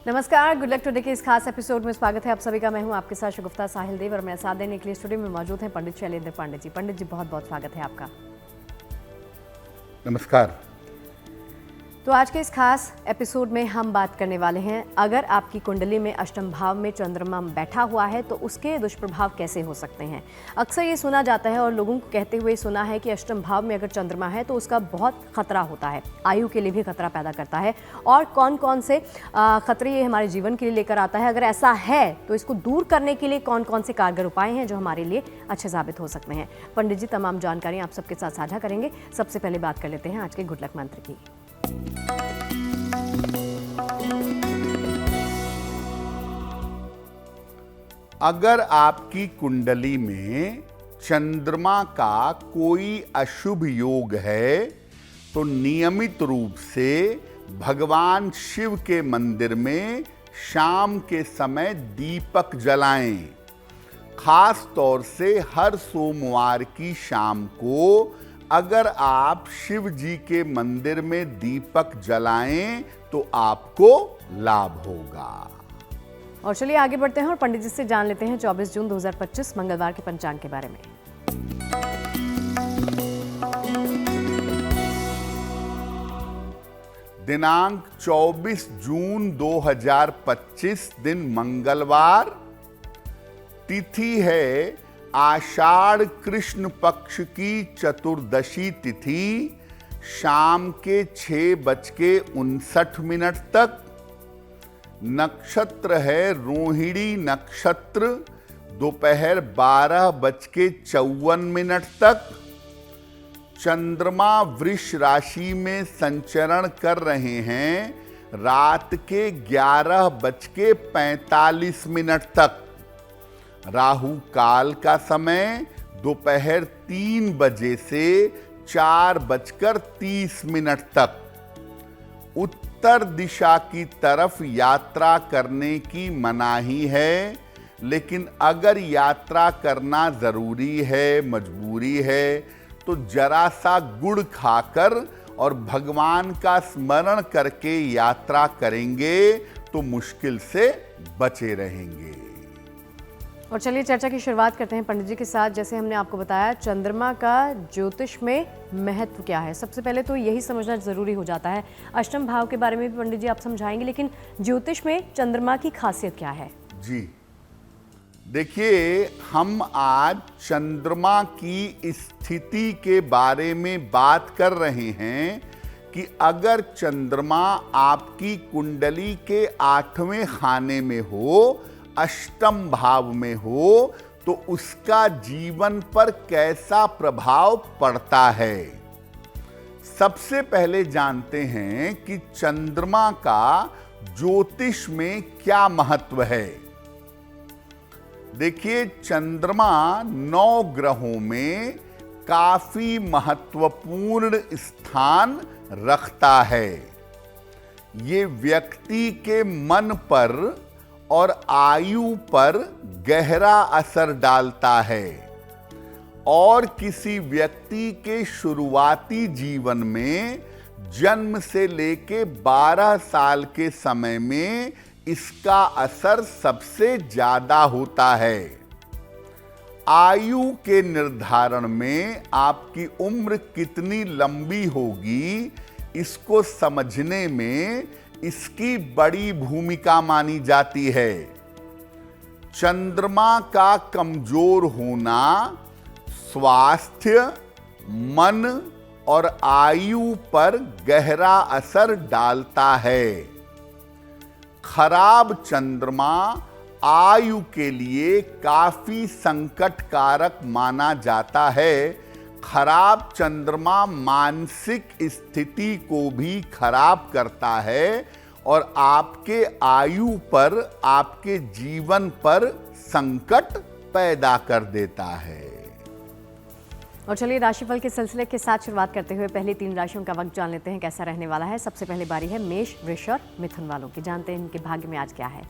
नमस्कार, good luck today के इस खास एपिसोड में स्वागत है आप सभी का। मैं हूं आपके साथ शगुफ्ता साहिल देव और मेरे साथ देने के लिए स्टूडियो में मौजूद हैं पंडित शैलेंद्र पांडे जी। पंडित जी, बहुत बहुत स्वागत है आपका। नमस्कार। तो आज के इस खास एपिसोड में हम बात करने वाले हैं, अगर आपकी कुंडली में अष्टम भाव में चंद्रमा बैठा हुआ है तो उसके दुष्प्रभाव कैसे हो सकते हैं। अक्सर ये सुना जाता है और लोगों को कहते हुए सुना है कि अष्टम भाव में अगर चंद्रमा है तो उसका बहुत खतरा होता है, आयु के लिए भी खतरा पैदा करता है। और कौन कौन से खतरे ये हमारे जीवन के लिए लेकर आता है, अगर ऐसा है तो इसको दूर करने के लिए कौन कौन से कारगर उपाय हैं जो हमारे लिए अच्छे साबित हो सकते हैं। पंडित जी तमाम जानकारी आप सबके साथ साझा करेंगे। सबसे पहले बात कर लेते हैं आज के गुड लक मंत्र की। अगर आपकी कुंडली में चंद्रमा का कोई अशुभ योग है तो नियमित रूप से भगवान शिव के मंदिर में शाम के समय दीपक जलाएं। खास तौर से हर सोमवार की शाम को अगर आप शिव जी के मंदिर में दीपक जलाएं तो आपको लाभ होगा। और चलिए आगे बढ़ते हैं और पंडित जी से जान लेते हैं 24 जून 2025 मंगलवार के पंचांग के बारे में। दिनांक 24 जून 2025 दिन मंगलवार, तिथि है आषाढ़ कृष्ण पक्ष की चतुर्दशी तिथि, शाम के 6:59 तक। नक्षत्र है रोहिणी नक्षत्र, दोपहर 12:54 तक। चंद्रमा वृष राशि में संचरण कर रहे हैं रात के 11:45 तक। राहु काल का समय दोपहर 3 बजे से 4:30 तक। उत्तर दिशा की तरफ यात्रा करने की मनाही है, लेकिन अगर यात्रा करना जरूरी है, मजबूरी है, तो जरा सा गुड़ खाकर और भगवान का स्मरण करके यात्रा करेंगे तो मुश्किल से बचे रहेंगे। और चलिए चर्चा की शुरुआत करते हैं पंडित जी के साथ। जैसे हमने आपको बताया, चंद्रमा का ज्योतिष में महत्व क्या है। सबसे पहले तो यही समझना जरूरी हो जाता है। अष्टम भाव के बारे में भी पंडित जी आप समझाएंगे, लेकिन ज्योतिष में चंद्रमा की खासियत क्या है? जी देखिए, हम आज चंद्रमा की स्थिति के बारे में बात कर रहे हैं कि अगर चंद्रमा आपकी कुंडली के 8वें खाने में हो, अष्टम भाव में हो, तो उसका जीवन पर कैसा प्रभाव पड़ता है। सबसे पहले जानते हैं कि चंद्रमा का ज्योतिष में क्या महत्व है। देखिए, चंद्रमा 9 ग्रहों में काफी महत्वपूर्ण स्थान रखता है। ये व्यक्ति के मन पर और आयु पर गहरा असर डालता है और किसी व्यक्ति के शुरुआती जीवन में जन्म से लेके 12 साल के समय में इसका असर सबसे ज्यादा होता है। आयु के निर्धारण में आपकी उम्र कितनी लंबी होगी, इसको समझने में इसकी बड़ी भूमिका मानी जाती है। चंद्रमा का कमजोर होना स्वास्थ्य, मन और आयु पर गहरा असर डालता है। खराब चंद्रमा आयु के लिए काफी संकटकारक माना जाता है। खराब चंद्रमा मानसिक स्थिति को भी खराब करता है और आपके आयु पर, आपके जीवन पर संकट पैदा कर देता है। और चलिए राशिफल के सिलसिले के साथ शुरुआत करते हुए पहली 3 राशियों का वक्त जान लेते हैं कैसा रहने वाला है। सबसे पहले बारी है मेष, वृष और मिथुन वालों की। जानते हैं इनके भाग्य में आज क्या है।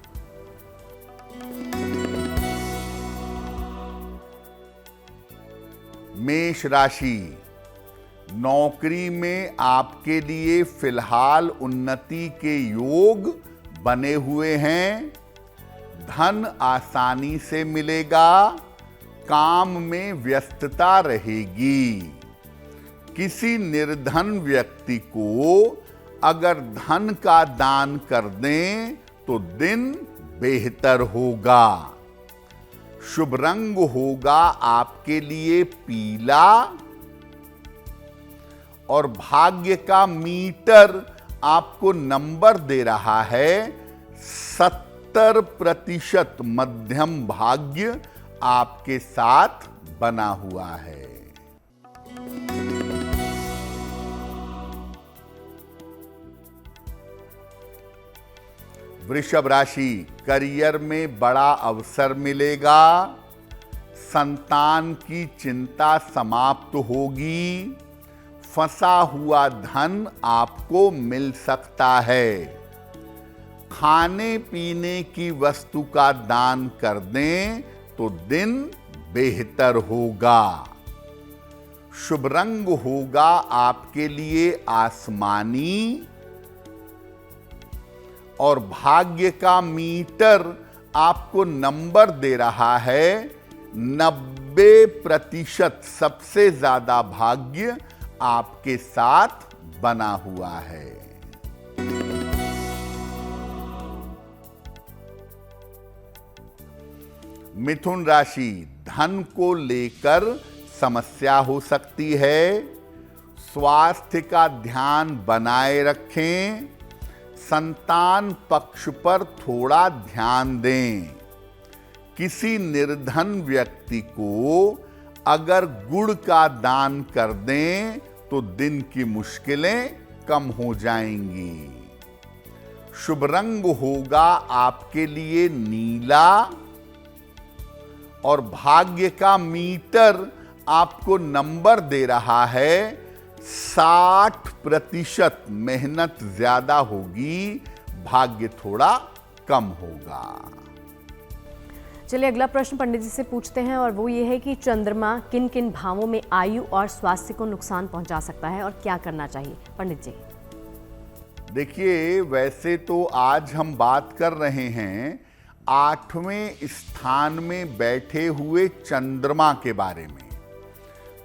मेष राशि, नौकरी में आपके लिए फिलहाल उन्नति के योग बने हुए हैं, धन आसानी से मिलेगा, काम में व्यस्तता रहेगी। किसी निर्धन व्यक्ति को अगर धन का दान कर दें तो दिन बेहतर होगा। शुभ रंग होगा आपके लिए पीला और भाग्य का मीटर आपको नंबर दे रहा है 70% मध्यम भाग्य आपके साथ बना हुआ है। वृषभ राशि, करियर में बड़ा अवसर मिलेगा, संतान की चिंता समाप्त होगी, फंसा हुआ धन आपको मिल सकता है। खाने पीने की वस्तु का दान कर दें तो दिन बेहतर होगा। शुभ रंग होगा आपके लिए आसमानी और भाग्य का मीटर आपको नंबर दे रहा है 90%। सबसे ज्यादा भाग्य आपके साथ बना हुआ है। मिथुन राशि, धन को लेकर समस्या हो सकती है, स्वास्थ्य का ध्यान बनाए रखें, संतान पक्ष पर थोड़ा ध्यान दें। किसी निर्धन व्यक्ति को अगर गुड़ का दान कर दें तो दिन की मुश्किलें कम हो जाएंगी। शुभ रंग होगा आपके लिए नीला और भाग्य का मीटर आपको नंबर दे रहा है 60%। मेहनत ज्यादा होगी, भाग्य थोड़ा कम होगा। चलिए अगला प्रश्न पंडित जी से पूछते हैं और वो ये है कि चंद्रमा किन किन भावों में आयु और स्वास्थ्य को नुकसान पहुंचा सकता है और क्या करना चाहिए पंडित जी? देखिए, वैसे तो आज हम बात कर रहे हैं 8वें स्थान में बैठे हुए चंद्रमा के बारे में।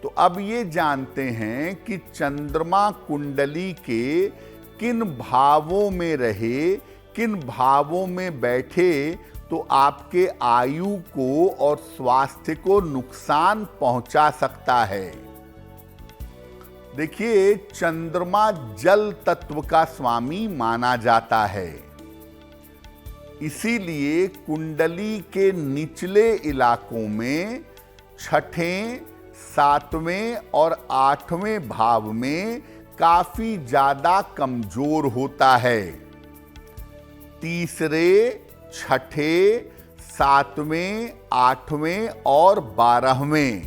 तो अब ये जानते हैं कि चंद्रमा कुंडली के किन भावों में रहे, किन भावों में बैठे तो आपके आयु को और स्वास्थ्य को नुकसान पहुंचा सकता है। देखिए, चंद्रमा जल तत्व का स्वामी माना जाता है, इसीलिए कुंडली के निचले इलाकों में 6ठे, 7वें और 8वें भाव में काफी ज्यादा कमजोर होता है। तीसरे, 6ठे, 7वें, 8वें और 12वें,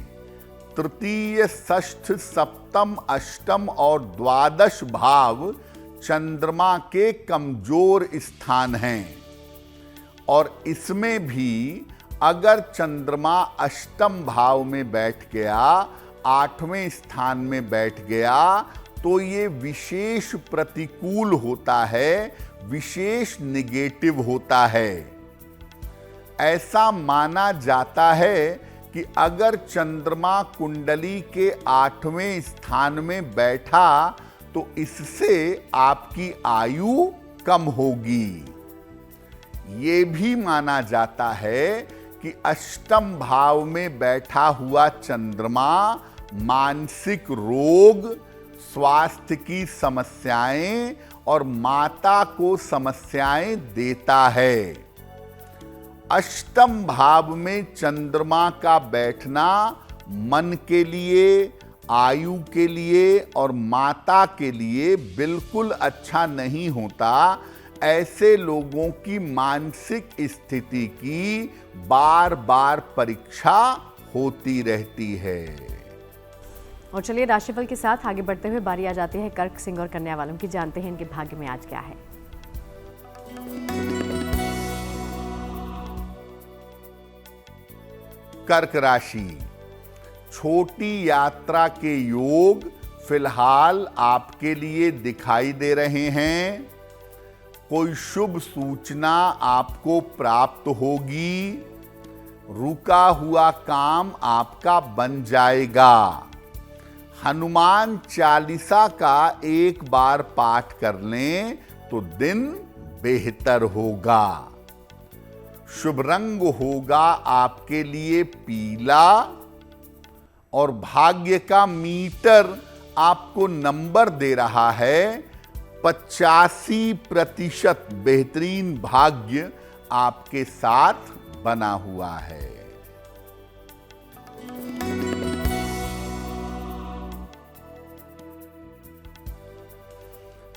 तृतीय, षष्ठ, सप्तम, अष्टम और द्वादश भाव चंद्रमा के कमजोर स्थान हैं। और इसमें भी अगर चंद्रमा अष्टम भाव में बैठ गया, 8वें स्थान में बैठ गया, तो ये विशेष प्रतिकूल होता है, विशेष निगेटिव होता है। ऐसा माना जाता है कि अगर चंद्रमा कुंडली के 8वें स्थान में बैठा तो इससे आपकी आयु कम होगी। ये भी माना जाता है कि अष्टम भाव में बैठा हुआ चंद्रमा मानसिक रोग, स्वास्थ्य की समस्याएं और माता को समस्याएं देता है। अष्टम भाव में चंद्रमा का बैठना मन के लिए, आयु के लिए और माता के लिए बिल्कुल अच्छा नहीं होता। ऐसे लोगों की मानसिक स्थिति की बार बार परीक्षा होती रहती है। और चलिए राशिफल के साथ आगे बढ़ते हुए बारी आ जाती है कर्क, सिंह और कन्या वालों की। जानते हैं इनके भाग्य में आज क्या है। कर्क राशि, छोटी यात्रा के योग फिलहाल आपके लिए दिखाई दे रहे हैं। कोई शुभ सूचना आपको प्राप्त होगी, रुका हुआ काम आपका बन जाएगा। हनुमान चालीसा का एक बार पाठ कर लें तो दिन बेहतर होगा। शुभ रंग होगा आपके लिए पीला और भाग्य का मीटर आपको नंबर दे रहा है 85% बेहतरीन भाग्य आपके साथ बना हुआ है।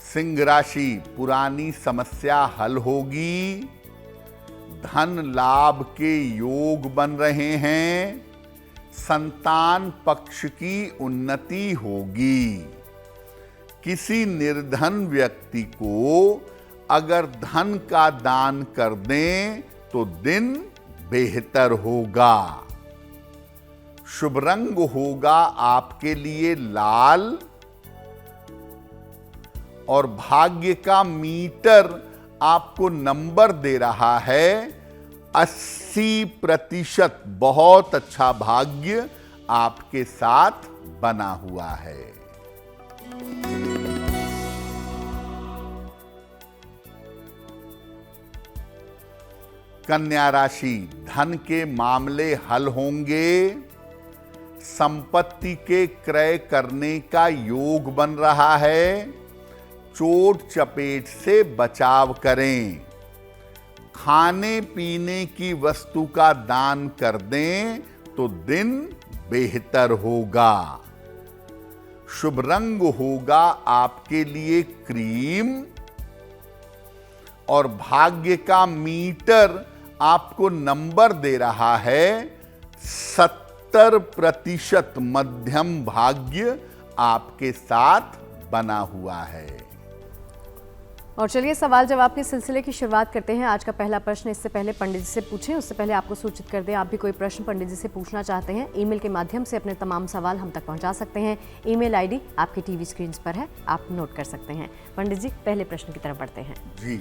सिंह राशि, पुरानी समस्या हल होगी, धन लाभ के योग बन रहे हैं, संतान पक्ष की उन्नति होगी। किसी निर्धन व्यक्ति को अगर धन का दान कर दें तो दिन बेहतर होगा। शुभ रंग होगा आपके लिए लाल और भाग्य का मीटर आपको नंबर दे रहा है 80%। बहुत अच्छा भाग्य आपके साथ बना हुआ है। कन्या राशि, धन के मामले हल होंगे, संपत्ति के क्रय करने का योग बन रहा है, चोट चपेट से बचाव करें। खाने पीने की वस्तु का दान कर दें तो दिन बेहतर होगा। शुभ रंग होगा आपके लिए क्रीम और भाग्य का मीटर आपको नंबर दे रहा है 70%। मध्यम भाग्य आपके साथ बना हुआ है। और चलिए सवाल जवाब के सिलसिले की शुरुआत करते हैं। आज का पहला प्रश्न इससे पहले पंडित जी से पूछें उससे पहले आपको सूचित कर दें, आप भी कोई प्रश्न पंडित जी से पूछना चाहते हैं ईमेल के माध्यम से अपने तमाम सवाल हम तक पहुंचा सकते हैं। ईमेल आईडी आपके टीवी स्क्रीन पर है, आप नोट कर सकते हैं। पंडित जी, पहले प्रश्न की तरफ बढ़ते हैं। जी,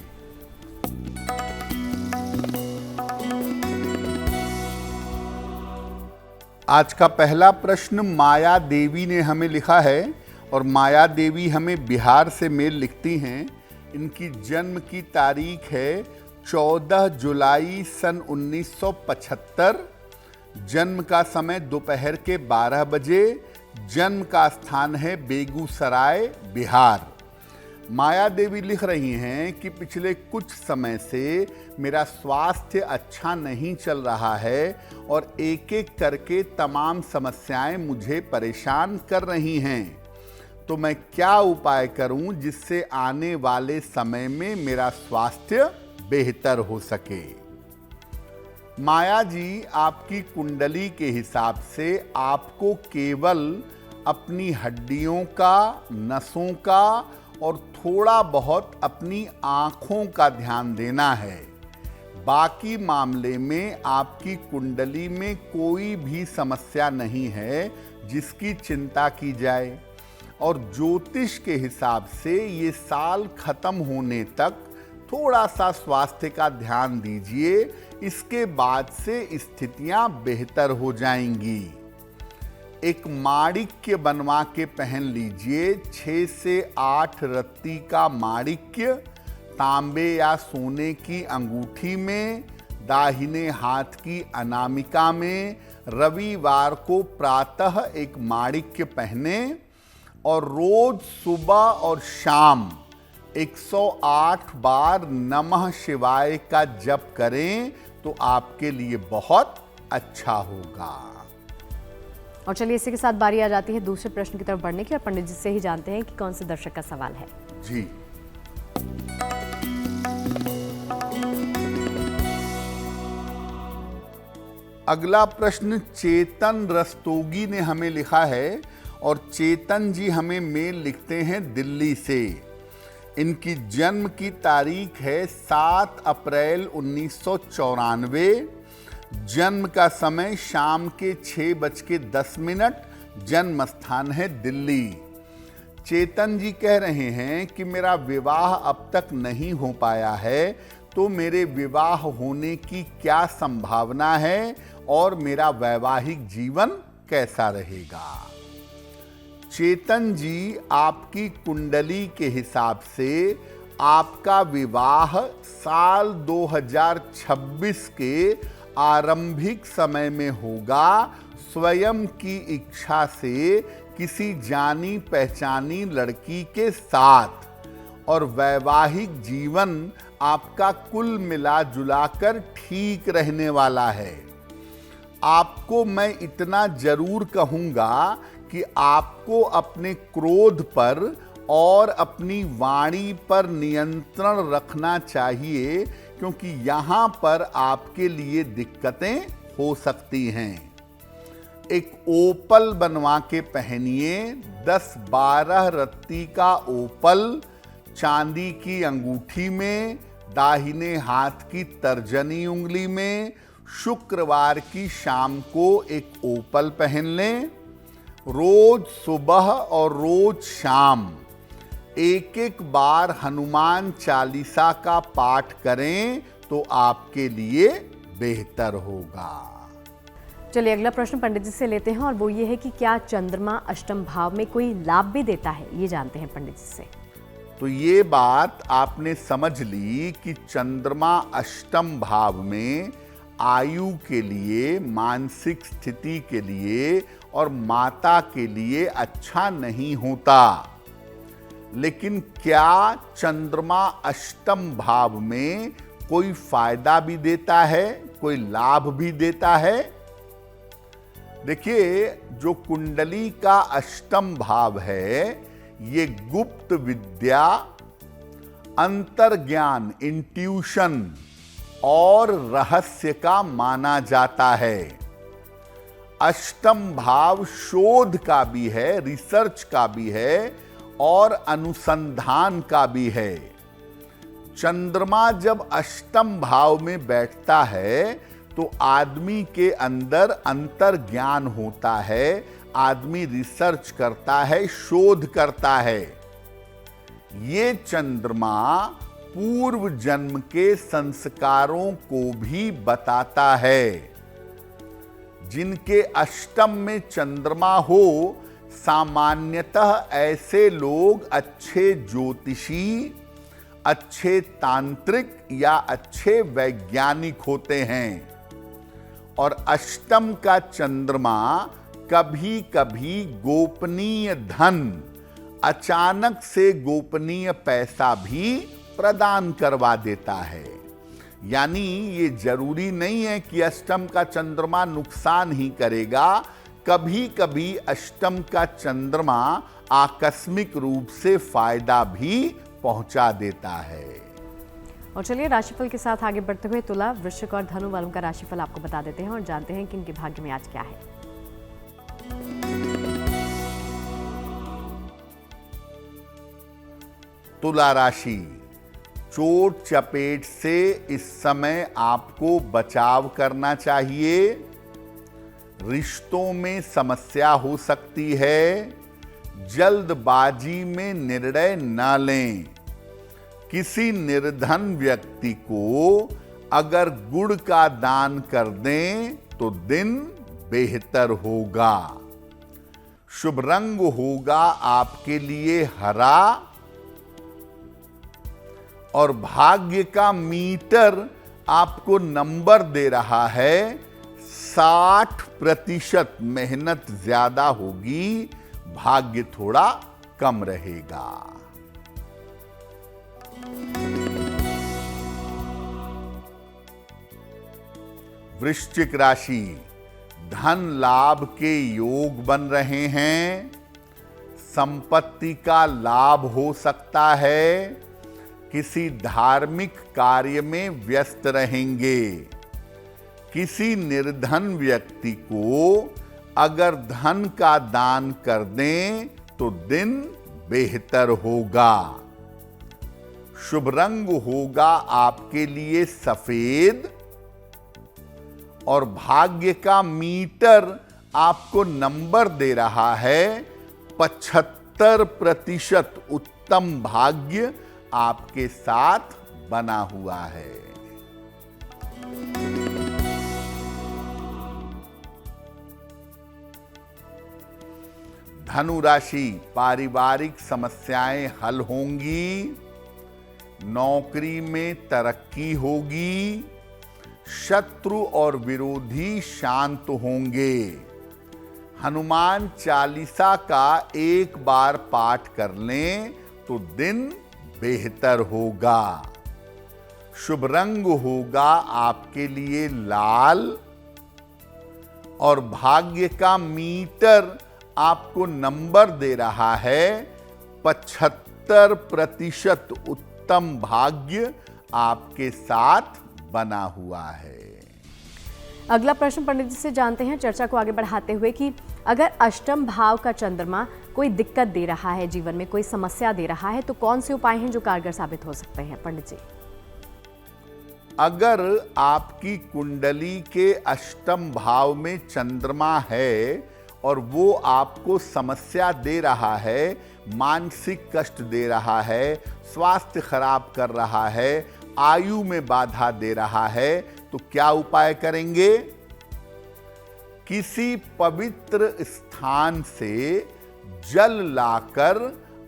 आज का पहला प्रश्न माया देवी ने हमें लिखा है और माया देवी हमें बिहार से मेल लिखती हैं। इनकी जन्म की तारीख है 14 जुलाई सन 1975। जन्म का समय दोपहर के 12 बजे। जन्म का स्थान है बेगूसराय, बिहार। माया देवी लिख रही हैं कि पिछले कुछ समय से मेरा स्वास्थ्य अच्छा नहीं चल रहा है और एक एक करके तमाम समस्याएं मुझे परेशान कर रही हैं। तो मैं क्या उपाय करूं जिससे आने वाले समय में मेरा स्वास्थ्य बेहतर हो सके। माया जी, आपकी कुंडली के हिसाब से आपको केवल अपनी हड्डियों का, नसों का और थोड़ा बहुत अपनी आँखों का ध्यान देना है। बाकी मामले में आपकी कुंडली में कोई भी समस्या नहीं है जिसकी चिंता की जाए। और ज्योतिष के हिसाब से ये साल खत्म होने तक थोड़ा सा स्वास्थ्य का ध्यान दीजिए, इसके बाद से स्थितियां बेहतर हो जाएंगी। एक माणिक्य बनवा के पहन लीजिए, 6 से 8 रत्ती का माणिक्य तांबे या सोने की अंगूठी में, दाहिने हाथ की अनामिका में। रविवार को प्रातः एक माणिक्य पहने और रोज सुबह और शाम 108 बार नमः शिवाय का जप करें तो आपके लिए बहुत अच्छा होगा। और चलिए इसी के साथ बारी आ जाती है दूसरे प्रश्न की तरफ बढ़ने की और पंडित जी से ही जानते हैं कि कौन से दर्शक का सवाल है। जी, अगला प्रश्न चेतन रस्तोगी ने हमें लिखा है और चेतन जी हमें मेल लिखते हैं दिल्ली से। इनकी जन्म की तारीख है 7 अप्रैल 1994। जन्म का समय शाम के 6:10। जन्म स्थान है दिल्ली। चेतन जी कह रहे हैं कि मेरा विवाह अब तक नहीं हो पाया है, तो मेरे विवाह होने की क्या संभावना है और मेरा वैवाहिक जीवन कैसा रहेगा। चेतन जी, आपकी कुंडली के हिसाब से आपका विवाह साल 2026 के आरंभिक समय में होगा, स्वयं की इच्छा से किसी जानी पहचानी लड़की के साथ, और वैवाहिक जीवन आपका कुल मिला जुलाकर ठीक रहने वाला है। आपको मैं इतना जरूर कहूंगा कि आपको अपने क्रोध पर और अपनी वाणी पर नियंत्रण रखना चाहिए, क्योंकि यहां पर आपके लिए दिक्कतें हो सकती हैं। एक ओपल बनवा के पहनिए, 10-12 रत्ती का ओपल चांदी की अंगूठी में, दाहिने हाथ की तर्जनी उंगली में। शुक्रवार की शाम को एक ओपल पहन लें। रोज सुबह और रोज शाम एक बार हनुमान चालीसा का पाठ करें तो आपके लिए बेहतर होगा। चलिए अगला प्रश्न पंडित जी से लेते हैं, और वो ये है कि क्या चंद्रमा अष्टम भाव में कोई लाभ भी देता है, ये जानते हैं पंडित जी से। तो ये बात आपने समझ ली कि चंद्रमा अष्टम भाव में आयु के लिए, मानसिक स्थिति के लिए और माता के लिए अच्छा नहीं होता। लेकिन क्या चंद्रमा अष्टम भाव में कोई फायदा भी देता है, कोई लाभ भी देता है? देखिए, जो कुंडली का अष्टम भाव है, ये गुप्त विद्या, अंतर्ज्ञान, इंट्यूशन और रहस्य का माना जाता है। अष्टम भाव शोध का भी है, रिसर्च का भी है और अनुसंधान का भी है। चंद्रमा जब अष्टम भाव में बैठता है तो आदमी के अंदर अंतर्ज्ञान होता है, आदमी रिसर्च करता है, शोध करता है। ये चंद्रमा पूर्व जन्म के संस्कारों को भी बताता है। जिनके अष्टम में चंद्रमा हो, सामान्यतः ऐसे लोग अच्छे ज्योतिषी, अच्छे तांत्रिक या अच्छे वैज्ञानिक होते हैं। और अष्टम का चंद्रमा कभी कभी गोपनीय धन, अचानक से गोपनीय पैसा भी प्रदान करवा देता है। यानी ये जरूरी नहीं है कि अष्टम का चंद्रमा नुकसान ही करेगा, कभी कभी अष्टम का चंद्रमा आकस्मिक रूप से फायदा भी पहुंचा देता है। और चलिए राशिफल के साथ आगे बढ़ते हुए तुला, वृश्चिक और धनु वालों का राशिफल आपको बता देते हैं और जानते हैं कि इनके भाग्य में आज क्या है। तुला राशि, चोट चपेट से इस समय आपको बचाव करना चाहिए। रिश्तों में समस्या हो सकती है। जल्दबाजी में निर्णय न लें। किसी निर्धन व्यक्ति को अगर गुड़ का दान कर दें तो दिन बेहतर होगा। शुभ रंग होगा आपके लिए हरा, और भाग्य का मीटर आपको नंबर दे रहा है 60%। मेहनत ज्यादा होगी, भाग्य थोड़ा कम रहेगा। वृश्चिक राशि, धन लाभ के योग बन रहे हैं। संपत्ति का लाभ हो सकता है। किसी धार्मिक कार्य में व्यस्त रहेंगे। किसी निर्धन व्यक्ति को अगर धन का दान कर दें तो दिन बेहतर होगा। शुभ रंग होगा आपके लिए सफेद, और भाग्य का मीटर आपको नंबर दे रहा है 75। 70% उत्तम भाग्य आपके साथ बना हुआ है। धनु राशि, पारिवारिक समस्याएं हल होंगी, नौकरी में तरक्की होगी, शत्रु और विरोधी शांत होंगे। हनुमान चालीसा का एक बार पाठ कर लें तो दिन बेहतर होगा। शुभ रंग होगा आपके लिए लाल और भाग्य का मीटर आपको नंबर दे रहा है 75% उत्तम भाग्य आपके साथ बना हुआ है। अगला प्रश्न पंडित जी से जानते हैं, चर्चा को आगे बढ़ाते हुए, कि अगर अष्टम भाव का चंद्रमा कोई दिक्कत दे रहा है, जीवन में कोई समस्या दे रहा है, तो कौन से उपाय हैं जो कारगर साबित हो सकते हैं पंडित जी? अगर आपकी कुंडली के अष्टम भाव में चंद्रमा है और वो आपको समस्या दे रहा है, मानसिक कष्ट दे रहा है, स्वास्थ्य खराब कर रहा है, आयु में बाधा दे रहा है, तो क्या उपाय करेंगे? किसी पवित्र स्थान से जल लाकर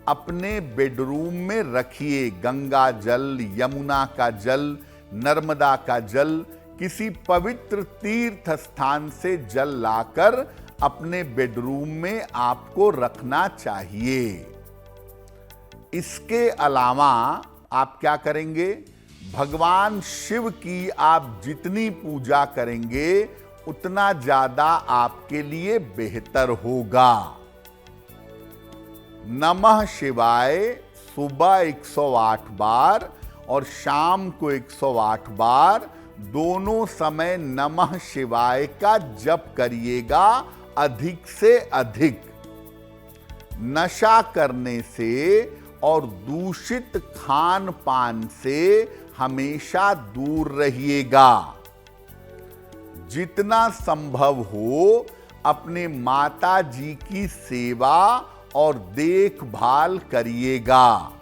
अपने बेडरूम में रखिए। गंगा जल, यमुना का जल, नर्मदा का जल, किसी पवित्र तीर्थ स्थान से जल लाकर अपने बेडरूम में आपको रखना चाहिए। इसके अलावा आप क्या करेंगे? भगवान शिव की आप जितनी पूजा करेंगे उतना ज्यादा आपके लिए बेहतर होगा। नमः शिवाय सुबह 108 बार और शाम को 108 बार दोनों समय नमः शिवाय का जप करिएगा, अधिक से अधिक। नशा करने से और दूषित खान पान से हमेशा दूर रहिएगा। जितना संभव हो अपने माता जी की सेवा और देखभाल करिएगा।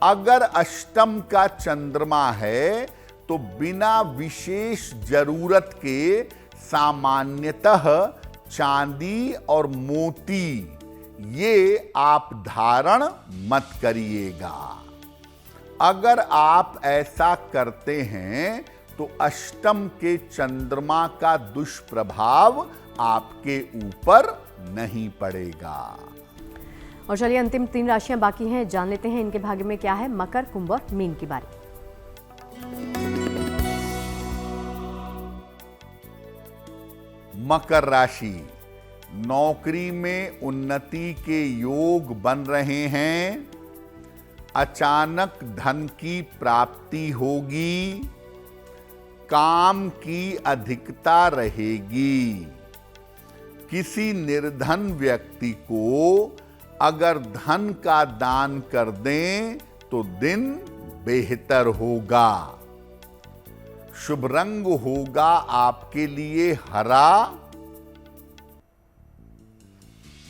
अगर अष्टम का चंद्रमा है तो बिना विशेष जरूरत के सामान्यतः चांदी और मोती ये आप धारण मत करिएगा। अगर आप ऐसा करते हैं तो अष्टम के चंद्रमा का दुष्प्रभाव आपके ऊपर नहीं पड़ेगा। और चलिए अंतिम 3 राशियां बाकी हैं, जान लेते हैं इनके भाग्य में क्या है। मकर, कुंभ और मीन की बारी। मकर राशि, नौकरी में उन्नति के योग बन रहे हैं। अचानक धन की प्राप्ति होगी। काम की अधिकता रहेगी। किसी निर्धन व्यक्ति को अगर धन का दान कर दें तो दिन बेहतर होगा। शुभ रंग होगा आपके लिए हरा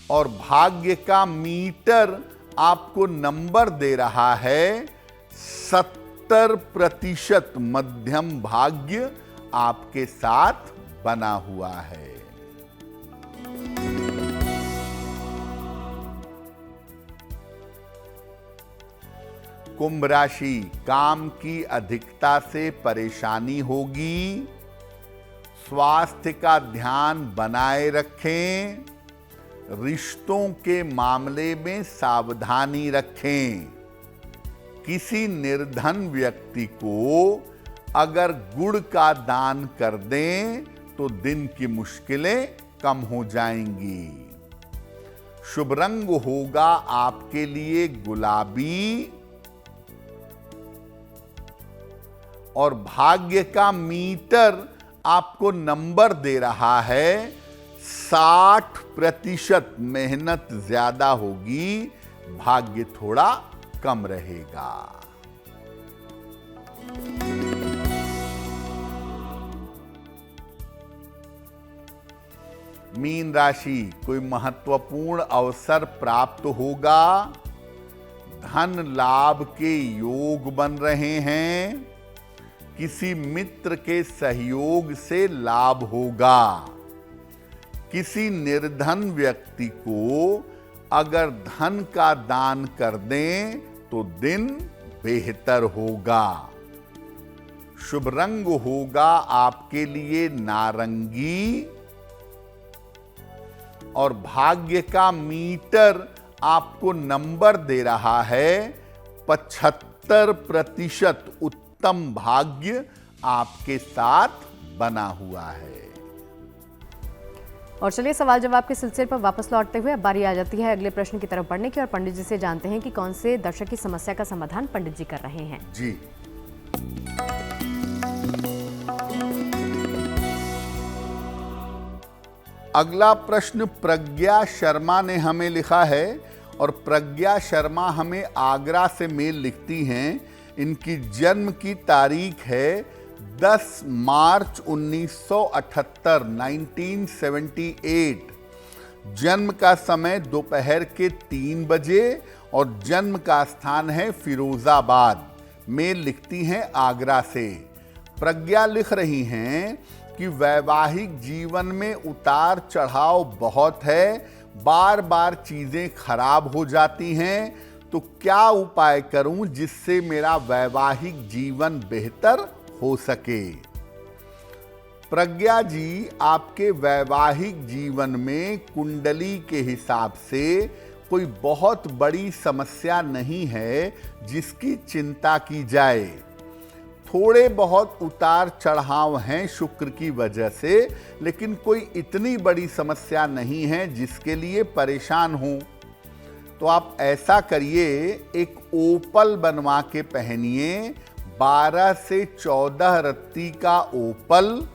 और भाग्य का मीटर आपको नंबर दे रहा है 70% मध्यम भाग्य आपके साथ बना हुआ है। कुंभ राशि, काम की अधिकता से परेशानी होगी। स्वास्थ्य का ध्यान बनाए रखें। रिश्तों के मामले में सावधानी रखें। किसी निर्धन व्यक्ति को अगर गुड़ का दान कर दें तो दिन की मुश्किलें कम हो जाएंगी। शुभ रंग होगा आपके लिए गुलाबी और भाग्य का मीटर आपको नंबर दे रहा है 60%। मेहनत ज्यादा होगी, भाग्य थोड़ा कम रहेगा। मीन राशि, कोई महत्वपूर्ण अवसर प्राप्त होगा, धन लाभ के योग बन रहे हैं, किसी मित्र के सहयोग से लाभ होगा। किसी निर्धन व्यक्ति को अगर धन का दान कर दें तो दिन बेहतर होगा। शुभ रंग होगा आपके लिए नारंगी और भाग्य का मीटर आपको नंबर दे रहा है 75% उत्तम भाग्य आपके साथ बना हुआ है। और चलिए सवाल जवाब के सिलसिले पर वापस लौटते हुए अब बारी आ जाती है अगले प्रश्न की तरफ बढ़ने की और पंडित जी से जानते हैं कि कौन से दर्शक की समस्या का समाधान पंडित जी कर रहे हैं। जी, अगला प्रश्न प्रज्ञा शर्मा ने हमें लिखा है और प्रज्ञा शर्मा हमें आगरा से मेल लिखती हैं। इनकी जन्म की तारीख है 10 मार्च 1978, 1978। जन्म का समय दोपहर के 3 बजे और जन्म का स्थान है फिरोजाबाद। मेल लिखती हैं आगरा से। प्रज्ञा लिख रही हैं कि वैवाहिक जीवन में उतार चढ़ाव बहुत है, बार बार चीजें खराब हो जाती हैं, तो क्या उपाय करूं जिससे मेरा वैवाहिक जीवन बेहतर हो सके। प्रज्ञा जी, आपके वैवाहिक जीवन में कुंडली के हिसाब से कोई बहुत बड़ी समस्या नहीं है जिसकी चिंता की जाए। थोड़े बहुत उतार चढ़ाव हैं शुक्र की वजह से, लेकिन कोई इतनी बड़ी समस्या नहीं है जिसके लिए परेशान हो। तो आप ऐसा करिए, एक ओपल बनवा के पहनिए, 12 से 14 रत्ती का ओपल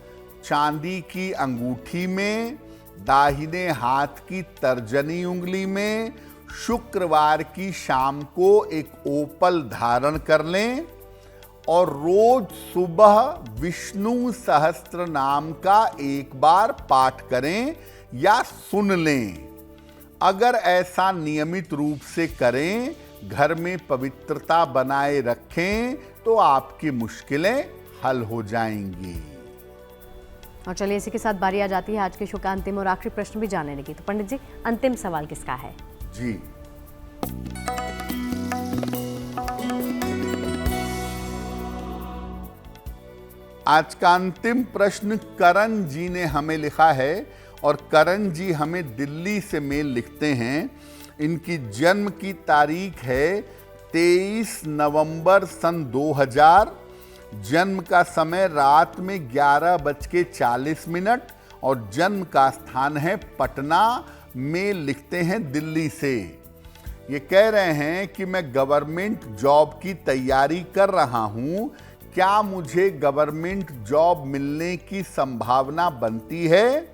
चांदी की अंगूठी में, दाहिने हाथ की तर्जनी उंगली में, शुक्रवार की शाम को एक ओपल धारण कर लें और रोज सुबह विष्णु सहस्त्र नाम का एक बार पाठ करें या सुन लें। अगर ऐसा नियमित रूप से करें, घर में पवित्रता बनाए रखें, तो आपकी मुश्किलें हल हो जाएंगी। और चलिए इसी के साथ बारी आ जाती है आज के शो का अंतिम और आखिरी प्रश्न भी जान लेने की। तो पंडित जी, अंतिम सवाल किसका है? जी, आज का अंतिम प्रश्न करण जी ने हमें लिखा है और करण जी हमें दिल्ली से मेल लिखते हैं। इनकी जन्म की तारीख है 23 नवंबर सन 2000। जन्म का समय रात में 11:40 और जन्म का स्थान है पटना। मेल लिखते हैं दिल्ली से। ये कह रहे हैं कि मैं गवर्नमेंट जॉब की तैयारी कर रहा हूं, क्या मुझे गवर्नमेंट जॉब मिलने की संभावना बनती है?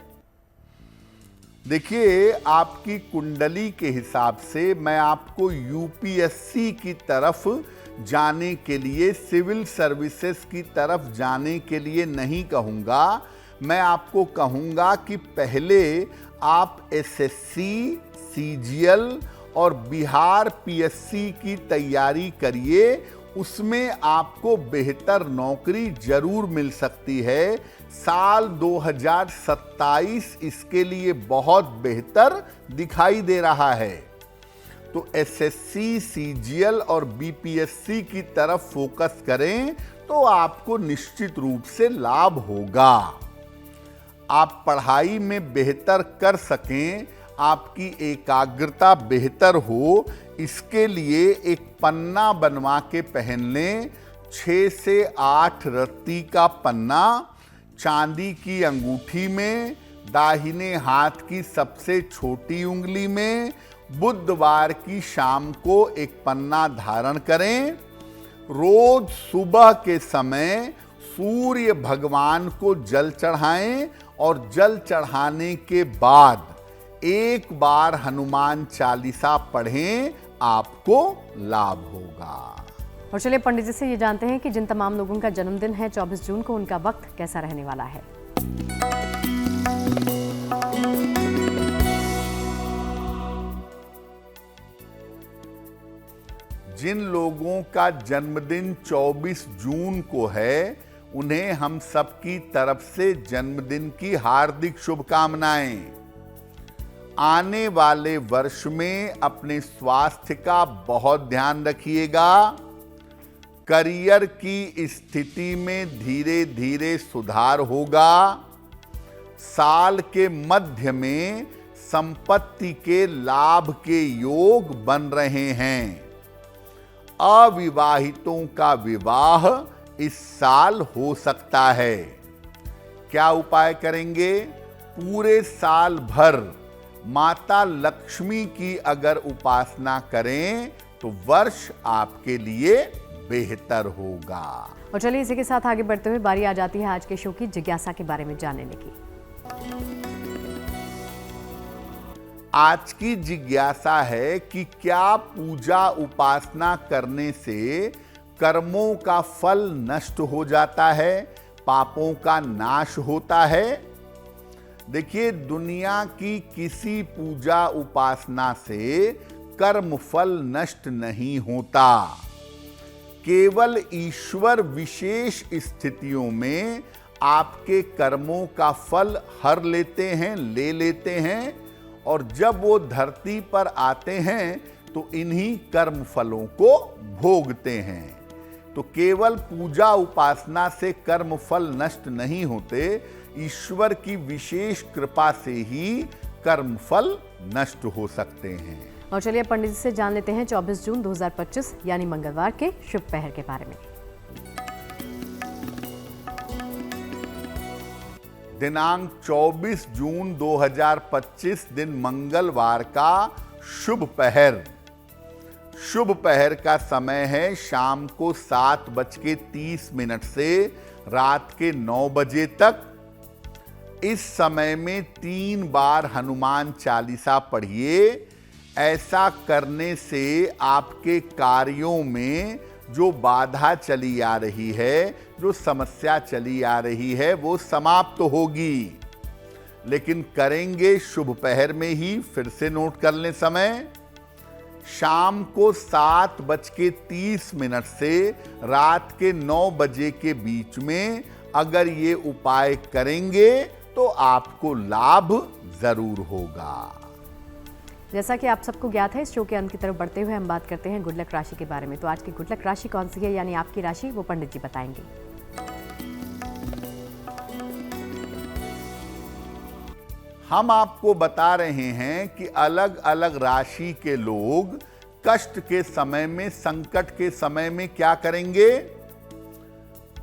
देखिए, आपकी कुंडली के हिसाब से मैं आपको यूपीएससी की तरफ जाने के लिए, सिविल सर्विसेज की तरफ जाने के लिए नहीं कहूँगा। मैं आपको कहूँगा कि पहले आप एसएससी, सीजीएल और बिहार पीएससी की तैयारी करिए। उसमें आपको बेहतर नौकरी जरूर मिल सकती है। साल 2027 इसके लिए बहुत बेहतर दिखाई दे रहा है। तो एसएससी, सीजीएल और बीपीएससी की तरफ फोकस करें तो आपको निश्चित रूप से लाभ होगा। आप पढ़ाई में बेहतर कर सकें, आपकी एकाग्रता बेहतर हो, इसके लिए एक पन्ना बनवा के पहन लें। 6 से 8 रत्ती का पन्ना चांदी की अंगूठी में, दाहिने हाथ की सबसे छोटी उंगली में। बुधवार की शाम को एक पन्ना धारण करें। रोज सुबह के समय सूर्य भगवान को जल चढ़ाएं और जल चढ़ाने के बाद एक बार हनुमान चालीसा पढ़ें, आपको लाभ होगा। और चलिए पंडित जी से ये जानते हैं कि जिन तमाम लोगों का जन्मदिन है 24 जून को, उनका वक्त कैसा रहने वाला है। जिन लोगों का जन्मदिन 24 जून को है, उन्हें हम सबकी तरफ से जन्मदिन की हार्दिक शुभकामनाएं। आने वाले वर्ष में अपने स्वास्थ्य का बहुत ध्यान रखिएगा। करियर की स्थिति में धीरे धीरे सुधार होगा। साल के मध्य में संपत्ति के लाभ के योग बन रहे हैं। अविवाहितों का विवाह इस साल हो सकता है। क्या उपाय करेंगे? पूरे साल भर माता लक्ष्मी की अगर उपासना करें तो वर्ष आपके लिए बेहतर होगा। और चलिए इसी के साथ आगे बढ़ते हुए बारी आ जाती है आज के शो की जिज्ञासा के बारे में जानने की। आज की जिज्ञासा है कि क्या पूजा उपासना करने से कर्मों का फल नष्ट हो जाता है, पापों का नाश होता है? देखिए, दुनिया की किसी पूजा उपासना से कर्म फल नष्ट नहीं होता। केवल ईश्वर विशेष स्थितियों में आपके कर्मों का फल हर लेते हैं, ले लेते हैं, और जब वो धरती पर आते हैं तो इन्हीं कर्म फलों को भोगते हैं। तो केवल पूजा उपासना से कर्म फल नष्ट नहीं होते, ईश्वर की विशेष कृपा से ही कर्म फल नष्ट हो सकते हैं। और चलिए पंडित जी से जान लेते हैं 24 जून 2025 यानी मंगलवार के शुभ पहर के बारे में। दिनांक 24 जून 2025 दिन मंगलवार का शुभ पहर। शुभ पहर का समय है शाम को 7:30 से रात के 9 बजे तक। इस समय में 3 बार हनुमान चालीसा पढ़िए। ऐसा करने से आपके कार्यों में जो बाधा चली आ रही है, जो समस्या चली आ रही है, वो समाप्त होगी। लेकिन करेंगे शुभ पहर में ही। फिर से नोट कर लें समय, शाम को 7:30 से रात के 9 बजे के बीच में अगर ये उपाय करेंगे तो आपको लाभ जरूर होगा। जैसा कि आप सबको ज्ञात है, इस शो के अंत की तरफ बढ़ते हुए हम बात करते हैं गुड लक राशि के बारे में। तो आज की गुड लक राशि कौन सी है, यानी आपकी राशि, वो पंडित जी बताएंगे। हम आपको बता रहे हैं कि अलग अलग राशि के लोग कष्ट के समय में, संकट के समय में क्या करेंगे।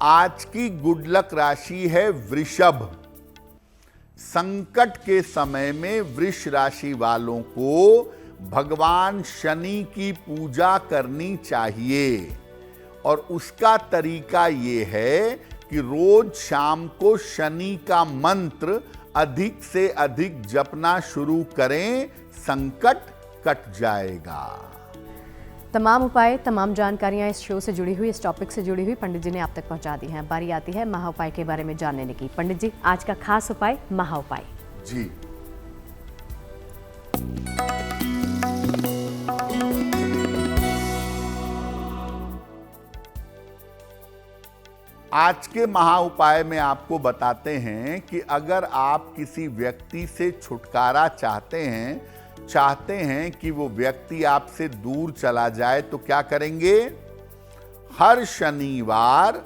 आज की गुड लक राशि है वृषभ। संकट के समय में वृष राशि वालों को भगवान शनि की पूजा करनी चाहिए, और उसका तरीका ये है कि रोज शाम को शनि का मंत्र अधिक से अधिक जपना शुरू करें, संकट कट जाएगा। तमाम उपाय, तमाम जानकारियां इस शो से जुड़ी हुई, इस टॉपिक से जुड़ी हुई पंडित जी ने आप तक पहुंचा दी हैं। बारी आती है महा उपाय के बारे में जानने की। पंडित जी, आज का खास उपाय महा उपाय। जी, आज के महा उपाय में आपको बताते हैं कि अगर आप किसी व्यक्ति से छुटकारा चाहते हैं कि वो व्यक्ति आपसे दूर चला जाए, तो क्या करेंगे। हर शनिवार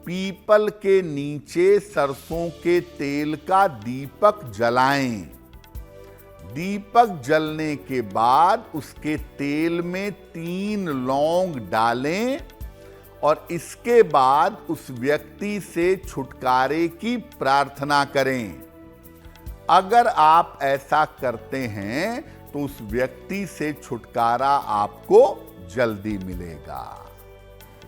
पीपल के नीचे सरसों के तेल का दीपक जलाएं। दीपक जलने के बाद उसके तेल में 3 लौंग डालें, और इसके बाद उस व्यक्ति से छुटकारे की प्रार्थना करें। अगर आप ऐसा करते हैं तो उस व्यक्ति से छुटकारा आपको जल्दी मिलेगा।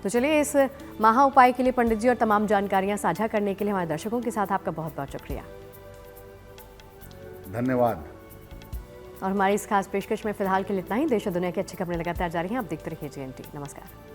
तो चलिए, इस महा उपाय के लिए पंडित जी और तमाम जानकारियां साझा करने के लिए हमारे दर्शकों के साथ आपका बहुत बहुत शुक्रिया। धन्यवाद। और हमारी इस खास पेशकश में फिलहाल के लिए इतना ही। देश और दुनिया की अच्छी खबरें लगातार जारी हैं। आप देखते रहिए GNT। नमस्कार।